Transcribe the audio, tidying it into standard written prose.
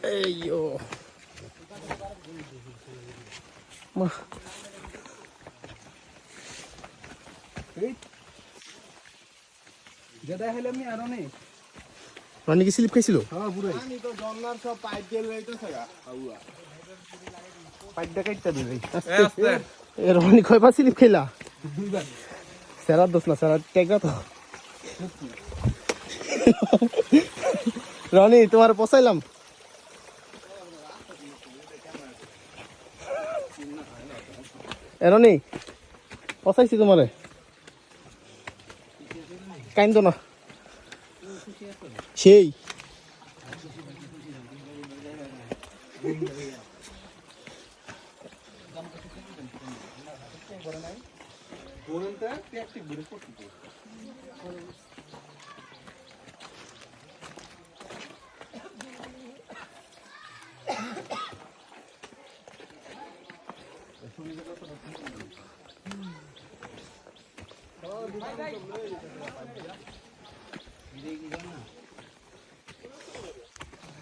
Eyo. Mah. যেটা হলে আমি আরো নেই রানী কি স্লিপ খাইছিল? হ্যাঁ পুরো আমি তো জন্নার সব পাইপ দিয়ে লইতেছে গা আউয়া পাইপটা কাটতে দিবে আস্তে এ রানী কয়বার স্লিপ খাইলা? দুইবার সেরার দোষ না, সেরার টেকা তো। রানী তোমার পচাইলাম। এ রানী পচাইছি তোমারে, কাইন্দ না সেই বলতে ট্যাকটিক বুঝে করতে ভিডিও কি জানা